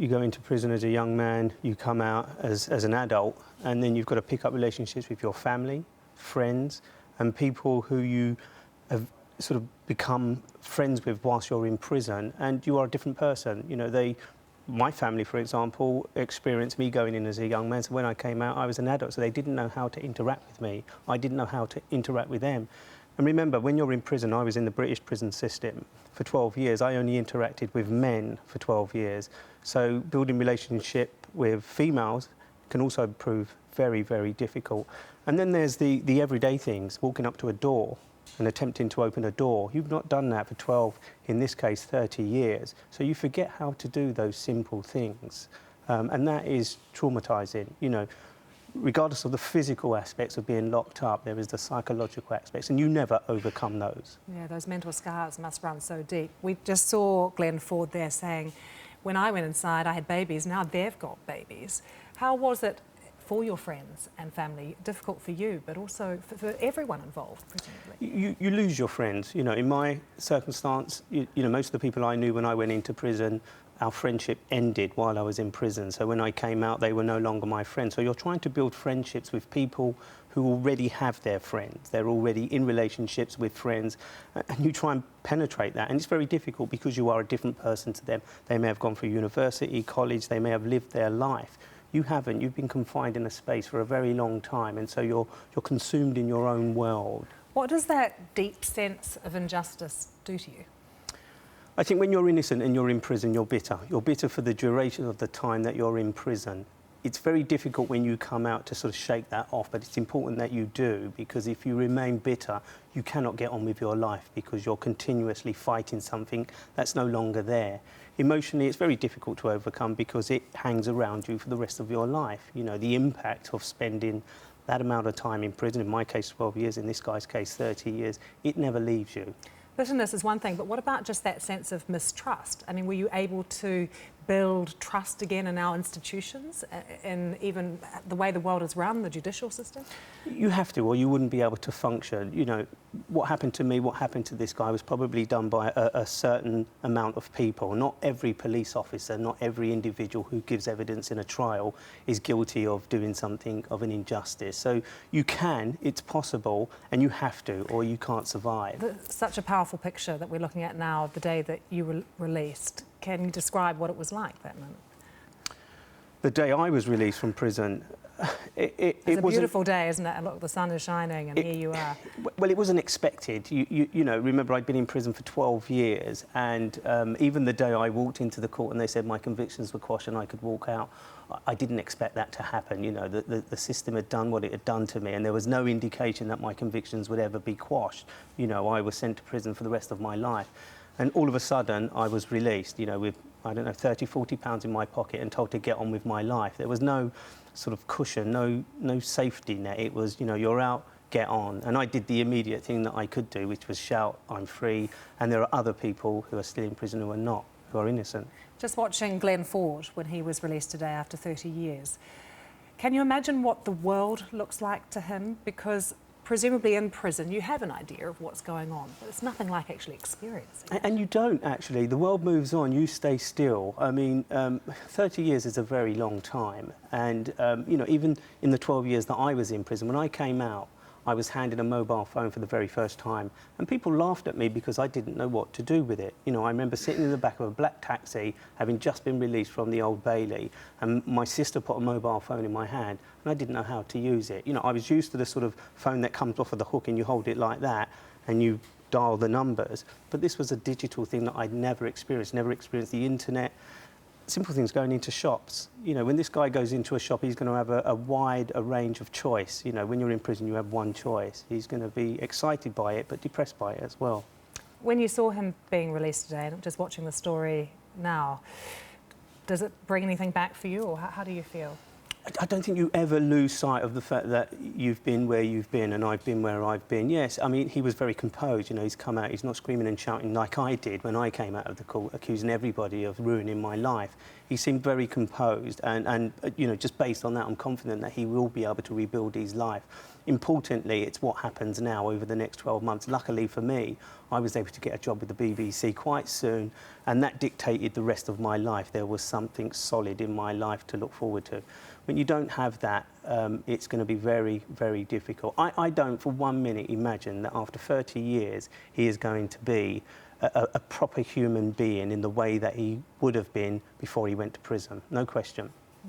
you go into prison as a young man, you come out as an adult, and then you've got to pick up relationships with your family, friends, and people who you have sort of become friends with whilst you're in prison, and you are a different person. You know, my family, for example, experienced me going in as a young man, so when I came out, I was an adult, so they didn't know how to interact with me. I didn't know how to interact with them. And remember, when you're in prison, I was in the British prison system for 12 years. I only interacted with men for 12 years. So building relationship with females can also prove very, very difficult. And then there's the everyday things, walking up to a door and attempting to open a door. You've not done that for 12, in this case, 30 years. So you forget how to do those simple things. And that is traumatizing, you know. Regardless of the physical aspects of being locked up, there is the psychological aspects, and you never overcome those. Yeah, those mental scars must run so deep. We just saw Glenn Ford there saying, when I went inside, I had babies, now they've got babies. How was it for your friends and family? Difficult for you, but also for everyone involved, presumably. You lose your friends. You know, in my circumstance, you know, most of the people I knew when I went into prison, our friendship ended while I was in prison. So when I came out, they were no longer my friends. So you're trying to build friendships with people who already have their friends. They're already in relationships with friends, and you try and penetrate that. And it's very difficult because you are a different person to them. They may have gone through university, college, they may have lived their life. You haven't. You've been confined in a space for a very long time, and so you're consumed in your own world. What does that deep sense of injustice do to you? I think when you're innocent and you're in prison, you're bitter. You're bitter for the duration of the time that you're in prison. It's very difficult when you come out to sort of shake that off, but it's important that you do, because if you remain bitter, you cannot get on with your life because you're continuously fighting something that's no longer there. Emotionally, it's very difficult to overcome because it hangs around you for the rest of your life. You know, the impact of spending that amount of time in prison, in my case 12 years, in this guy's case 30 years, it never leaves you. Bitterness is one thing, but what about just that sense of mistrust? I mean, were you able to build trust again in our institutions and even the way the world is run, the judicial system? You have to, or you wouldn't be able to function. You know, what happened to me, what happened to this guy was probably done by a certain amount of people. Not every police officer, not every individual who gives evidence in a trial is guilty of doing something of an injustice. So you can, it's possible, and you have to, or you can't survive. Such a powerful picture that we're looking at now of the day that you were released. Can you describe what it was like that moment? The day I was released from prison, it's a beautiful day, isn't it? And look, the sun is shining, and here you are. Well, it wasn't expected. You know, remember, I'd been in prison for 12 years, and even the day I walked into the court and they said my convictions were quashed and I could walk out, I didn't expect that to happen. You know, the system had done what it had done to me, and there was no indication that my convictions would ever be quashed. You know, I was sent to prison for the rest of my life. And all of a sudden, I was released, you know, with, I don't know, 30, 40 pounds in my pocket and told to get on with my life. There was no sort of cushion, no safety net. It was, you know, you're out, get on. And I did the immediate thing that I could do, which was shout, I'm free. And there are other people who are still in prison who are not, who are innocent. Just watching Glenn Ford when he was released today after 30 years. Can you imagine what the world looks like to him? Because presumably in prison you have an idea of what's going on, but it's nothing like actually experiencing it. And you don't, actually. The world moves on, you stay still. I mean, 30 years is a very long time. And, you know, even in the 12 years that I was in prison, when I came out, I was handed a mobile phone for the very first time, and people laughed at me because I didn't know what to do with it. You know, I remember sitting in the back of a black taxi, having just been released from the Old Bailey, and my sister put a mobile phone in my hand, and I didn't know how to use it. You know, I was used to the sort of phone that comes off of the hook and you hold it like that, and you dial the numbers. But this was a digital thing that I'd never experienced the internet. Simple things, going into shops. You know, when this guy goes into a shop, he's going to have a wide range of choice. You know, when you're in prison, you have one choice. He's going to be excited by it, but depressed by it as well. When you saw him being released today, and just watching the story now, does it bring anything back for you, or how do you feel? I don't think you ever lose sight of the fact that you've been where you've been and I've been where I've been. Yes, I mean, he was very composed. You know, he's come out, he's not screaming and shouting like I did when I came out of the court, accusing everybody of ruining my life. He seemed very composed, and you know, just based on that, I'm confident that he will be able to rebuild his life. Importantly, it's what happens now over the next 12 months. Luckily for me, I was able to get a job with the BBC quite soon, and that dictated the rest of my life. There was something solid in my life to look forward to. When you don't have that, it's going to be very, very difficult. I don't for 1 minute imagine that after 30 years, he is going to be a proper human being in the way that he would have been before he went to prison. No question.